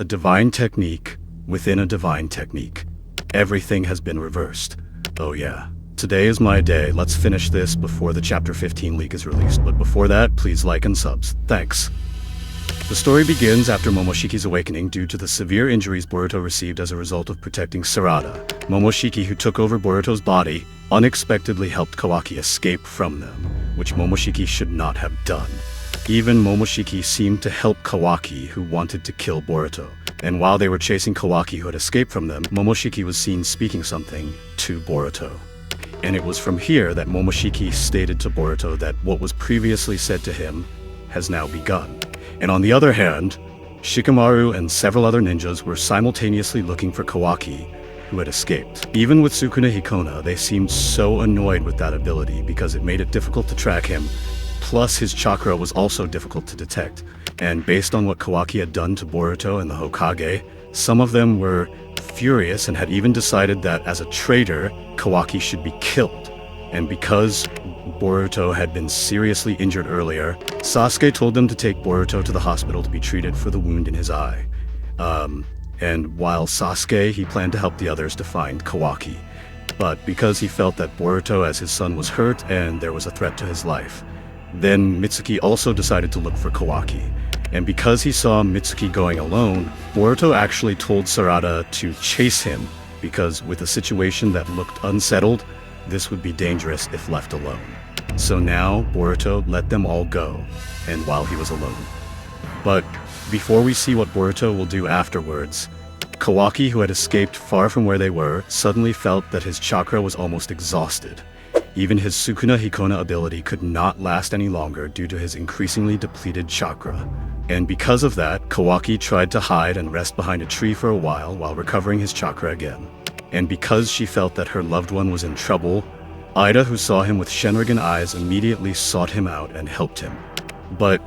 A divine technique within a divine technique. Everything has been reversed. Oh yeah. Today is my day. Let's finish this before the Chapter 15 leak is released. But before that, please like and subs. Thanks. The story begins after Momoshiki's awakening due to the severe injuries Boruto received as a result of protecting Sarada. Momoshiki, who took over Boruto's body, unexpectedly helped Kawaki escape from them, which Momoshiki should not have done. Even Momoshiki seemed to help Kawaki, who wanted to kill Boruto. And while they were chasing Kawaki, who had escaped from them, Momoshiki was seen speaking something to Boruto. And it was from here that Momoshiki stated to Boruto that what was previously said to him has now begun. And on the other hand, Shikamaru and several other ninjas were simultaneously looking for Kawaki, who had escaped. Even with Sukuna Hikona, they seemed so annoyed with that ability because it made it difficult to track him, plus his chakra was also difficult to detect. And based on what Kawaki had done to Boruto and the Hokage, some of them were furious and had even decided that as a traitor, Kawaki should be killed. And because Boruto had been seriously injured earlier, Sasuke told them to take Boruto to the hospital to be treated for the wound in his eye. And while Sasuke, he planned to help the others to find Kawaki. But because he felt that Boruto as his son was hurt and there was a threat to his life, then Mitsuki also decided to look for Kawaki. And because he saw Mitsuki going alone, Boruto actually told Sarada to chase him, because with a situation that looked unsettled, this would be dangerous if left alone. So now, Boruto let them all go, and while he was alone. But before we see what Boruto will do afterwards, Kawaki, who had escaped far from where they were, suddenly felt that his chakra was almost exhausted. Even his Sukuna Hikona ability could not last any longer due to his increasingly depleted chakra. And because of that, Kawaki tried to hide and rest behind a tree for a while recovering his chakra again. And because she felt that her loved one was in trouble, Ida, who saw him with Shenrigan eyes, immediately sought him out and helped him. But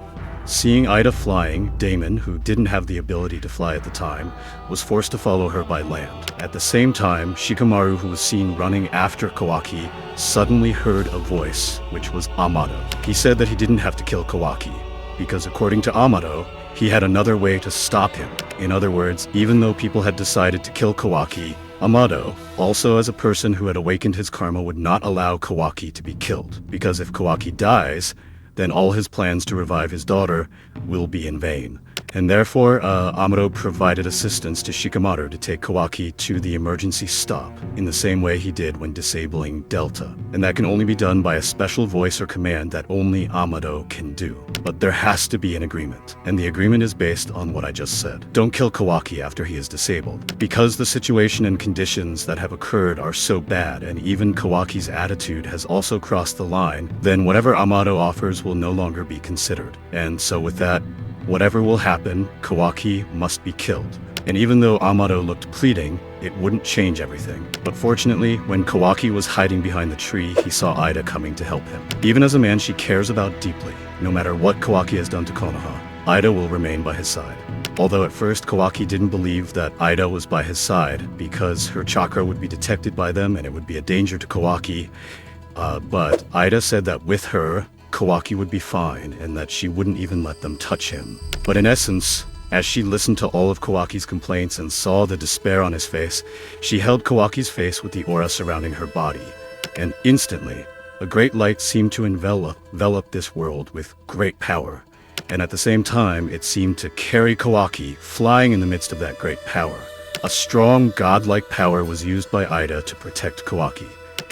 seeing Ida flying, Damon, who didn't have the ability to fly at the time, was forced to follow her by land. At the same time, Shikamaru, who was seen running after Kawaki, suddenly heard a voice, which was Amado. He said that he didn't have to kill Kawaki, because according to Amado, he had another way to stop him. In other words, even though people had decided to kill Kawaki, Amado, also as a person who had awakened his karma, would not allow Kawaki to be killed, because if Kawaki dies, then all his plans to revive his daughter will be in vain. And therefore, Amado provided assistance to Shikamaru to take Kawaki to the emergency stop, in the same way he did when disabling Delta. And that can only be done by a special voice or command that only Amado can do. But there has to be an agreement, and the agreement is based on what I just said. Don't kill Kawaki after he is disabled. Because the situation and conditions that have occurred are so bad, and even Kawaki's attitude has also crossed the line, then whatever Amado offers will no longer be considered. And so with that, whatever will happen, Kawaki must be killed. And even though Amado looked pleading, it wouldn't change everything. But fortunately, when Kawaki was hiding behind the tree, he saw Ida coming to help him. Even as a man she cares about deeply, no matter what Kawaki has done to Konoha, Ida will remain by his side. Although at first Kawaki didn't believe that Ida was by his side, because her chakra would be detected by them and it would be a danger to Kawaki, but Ida said that with her, Kawaki would be fine, and that she wouldn't even let them touch him. But in essence, as she listened to all of Kawaki's complaints and saw the despair on his face, she held Kawaki's face with the aura surrounding her body. And instantly, a great light seemed to envelop this world with great power. And at the same time, it seemed to carry Kawaki, flying in the midst of that great power. A strong, godlike power was used by Ida to protect Kawaki.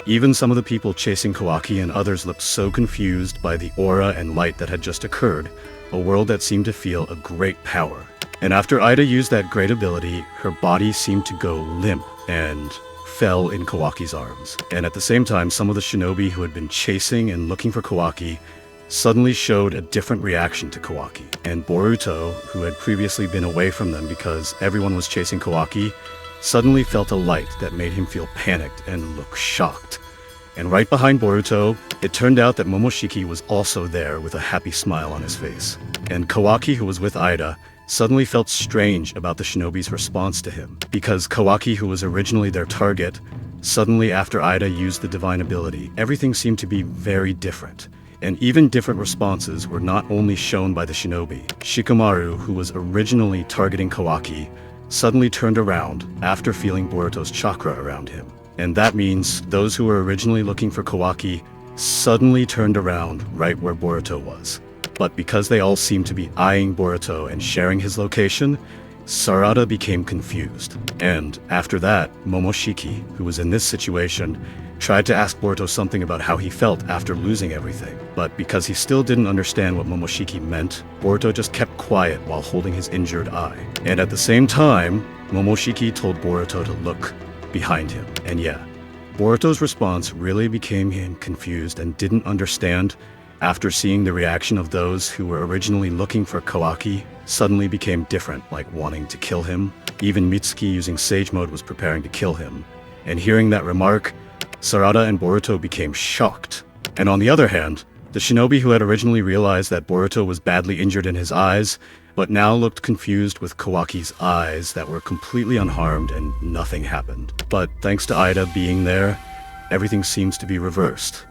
Even some of the people chasing Kawaki and others looked so confused by the aura and light that had just occurred, a world that seemed to feel a great power. And after Ida used that great ability, her body seemed to go limp and fell in Kawaki's arms. And at the same time, some of the shinobi who had been chasing and looking for Kawaki suddenly showed a different reaction to Kawaki. And Boruto, who had previously been away from them because everyone was chasing Kawaki, suddenly felt a light that made him feel panicked and look shocked. And right behind Boruto, it turned out that Momoshiki was also there with a happy smile on his face. And Kawaki, who was with Ida, suddenly felt strange about the shinobi's response to him, because Kawaki, who was originally their target, suddenly after Ida used the divine ability, everything seemed to be very different. And even different responses were not only shown by the shinobi. Shikamaru, who was originally targeting Kawaki, suddenly turned around after feeling Boruto's chakra around him. And that means those who were originally looking for Kawaki suddenly turned around right where Boruto was. But because they all seemed to be eyeing Boruto and sharing his location, Sarada became confused. And after that, Momoshiki, who was in this situation, tried to ask Boruto something about how he felt after losing everything. But because he still didn't understand what Momoshiki meant, Boruto just kept quiet while holding his injured eye. And at the same time, Momoshiki told Boruto to look behind him. And yeah, Boruto's response really became him confused and didn't understand after seeing the reaction of those who were originally looking for Kawaki suddenly became different, like wanting to kill him. Even Mitsuki using Sage Mode was preparing to kill him. And hearing that remark, Sarada and Boruto became shocked. And on the other hand, the shinobi who had originally realized that Boruto was badly injured in his eyes, but now looked confused with Kawaki's eyes that were completely unharmed and nothing happened. But thanks to Ida being there, everything seems to be reversed.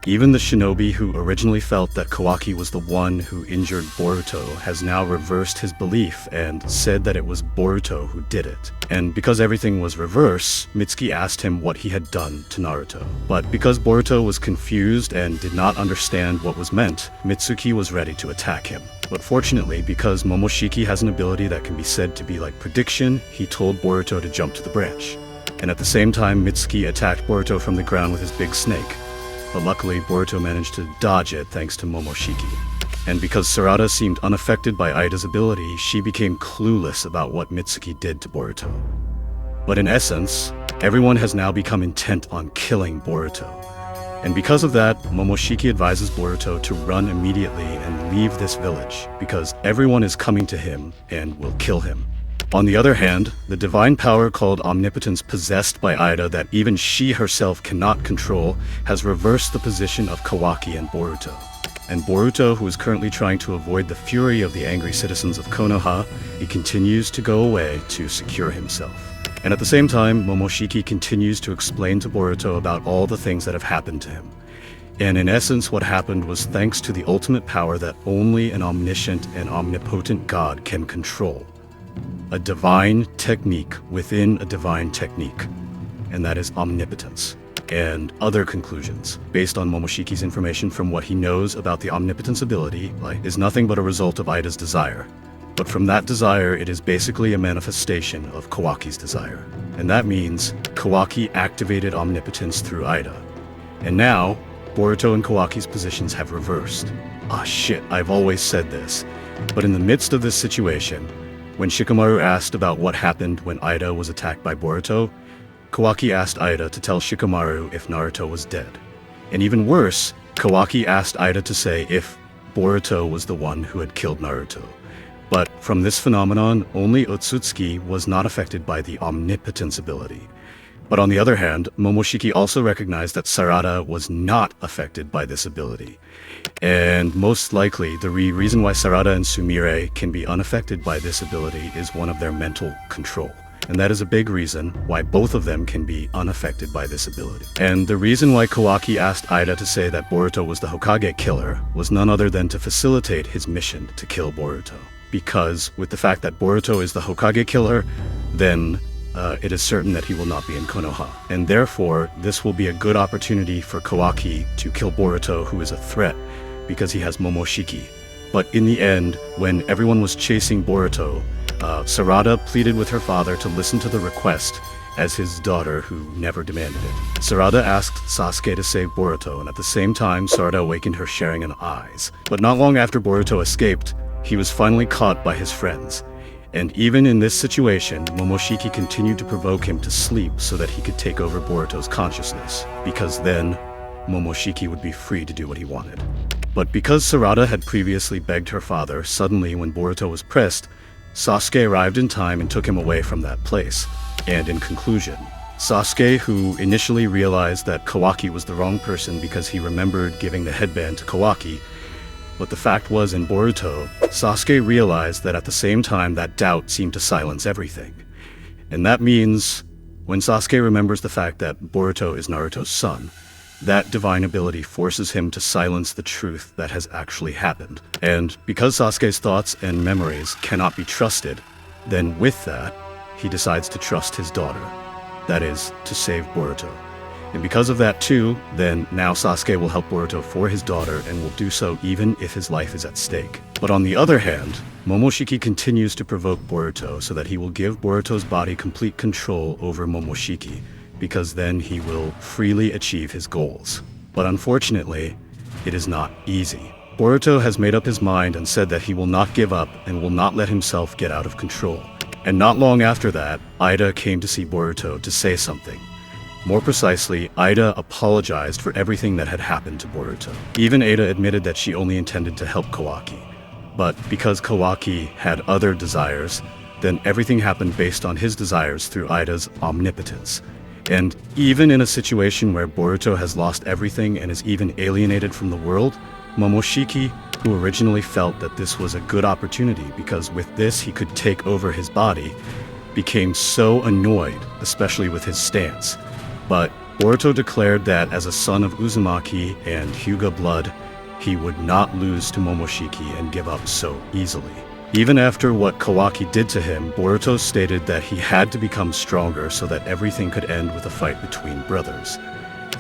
Even the shinobi who originally felt that Kawaki was the one who injured Boruto has now reversed his belief and said that it was Boruto who did it. And because everything was reverse, Mitsuki asked him what he had done to Naruto. But because Boruto was confused and did not understand what was meant, Mitsuki was ready to attack him. But fortunately, because Momoshiki has an ability that can be said to be like prediction, he told Boruto to jump to the branch. And at the same time, Mitsuki attacked Boruto from the ground with his big snake. But luckily, Boruto managed to dodge it thanks to Momoshiki. And because Sarada seemed unaffected by Ida's ability, she became clueless about what Mitsuki did to Boruto. But in essence, everyone has now become intent on killing Boruto. And because of that, Momoshiki advises Boruto to run immediately and leave this village, because everyone is coming to him and will kill him. On the other hand, the divine power called omnipotence possessed by Ida that even she herself cannot control has reversed the position of Kawaki and Boruto. And Boruto, who is currently trying to avoid the fury of the angry citizens of Konoha, he continues to go away to secure himself. And at the same time, Momoshiki continues to explain to Boruto about all the things that have happened to him. And in essence, what happened was thanks to the ultimate power that only an omniscient and omnipotent God can control. A divine technique within a divine technique, and that is omnipotence. And other conclusions, based on Momoshiki's information from what he knows about the omnipotence ability, is nothing but a result of Ida's desire. But from that desire, it is basically a manifestation of Kawaki's desire. And that means Kawaki activated omnipotence through Ida. And now, Boruto and Kawaki's positions have reversed. Ah shit, I've always said this. But in the midst of this situation, when Shikamaru asked about what happened when Ida was attacked by Boruto, Kawaki asked Ida to tell Shikamaru if Naruto was dead. And even worse, Kawaki asked Ida to say if Boruto was the one who had killed Naruto. But from this phenomenon, only Otsutsuki was not affected by the omnipotence ability. But on the other hand, Momoshiki also recognized that Sarada was not affected by this ability. And most likely, the reason why Sarada and Sumire can be unaffected by this ability is one of their mental control. And that is a big reason why both of them can be unaffected by this ability. And the reason why Kawaki asked Ida to say that Boruto was the Hokage killer was none other than to facilitate his mission to kill Boruto. Because with the fact that Boruto is the Hokage killer, then it is certain that he will not be in Konoha. And therefore, this will be a good opportunity for Kawaki to kill Boruto, who is a threat, because he has Momoshiki. But in the end, when everyone was chasing Boruto, Sarada pleaded with her father to listen to the request as his daughter who never demanded it. Sarada asked Sasuke to save Boruto, and at the same time, Sarada awakened her Sharingan eyes. But not long after Boruto escaped, he was finally caught by his friends. And even in this situation, Momoshiki continued to provoke him to sleep so that he could take over Boruto's consciousness, because then Momoshiki would be free to do what he wanted. But because Sarada had previously begged her father, suddenly when Boruto was pressed, Sasuke arrived in time and took him away from that place. And in conclusion, Sasuke, who initially realized that Kawaki was the wrong person because he remembered giving the headband to Kawaki, but the fact was in Boruto, Sasuke realized that at the same time that doubt seemed to silence everything. And that means when Sasuke remembers the fact that Boruto is Naruto's son, that divine ability forces him to silence the truth that has actually happened. And because Sasuke's thoughts and memories cannot be trusted, then with that, he decides to trust his daughter. That is, to save Boruto. And because of that too, then now Sasuke will help Boruto for his daughter and will do so even if his life is at stake. But on the other hand, Momoshiki continues to provoke Boruto so that he will give Boruto's body complete control over Momoshiki, because then he will freely achieve his goals. But unfortunately, it is not easy. Boruto has made up his mind and said that he will not give up and will not let himself get out of control. And not long after that, Ida came to see Boruto to say something. More precisely, Ida apologized for everything that had happened to Boruto. Even Ada admitted that she only intended to help Kawaki. But because Kawaki had other desires, then everything happened based on his desires through Ida's omnipotence. And even in a situation where Boruto has lost everything and is even alienated from the world, Momoshiki, who originally felt that this was a good opportunity because with this he could take over his body, became so annoyed, especially with his stance. But Boruto declared that as a son of Uzumaki and Hyuga blood, he would not lose to Momoshiki and give up so easily. Even after what Kawaki did to him, Boruto stated that he had to become stronger so that everything could end with a fight between brothers.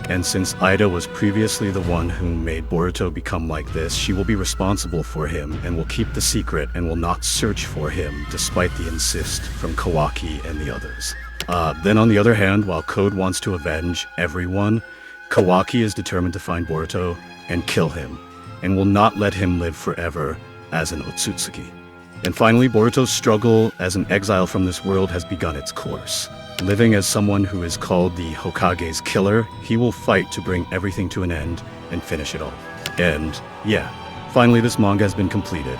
And since Ida was previously the one who made Boruto become like this, she will be responsible for him and will keep the secret and will not search for him despite the insist from Kawaki and the others. Then on the other hand, while Code wants to avenge everyone, Kawaki is determined to find Boruto and kill him, and will not let him live forever as an Otsutsuki. And finally, Boruto's struggle as an exile from this world has begun its course. Living as someone who is called the Hokage's killer, he will fight to bring everything to an end and finish it all. And yeah, finally this manga has been completed.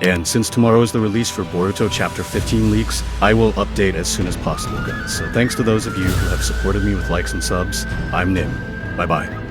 And since tomorrow is the release for Boruto Chapter 15 leaks, I will update as soon as possible, guys. So thanks to those of you who have supported me with likes and subs. I'm Nim. Bye-bye.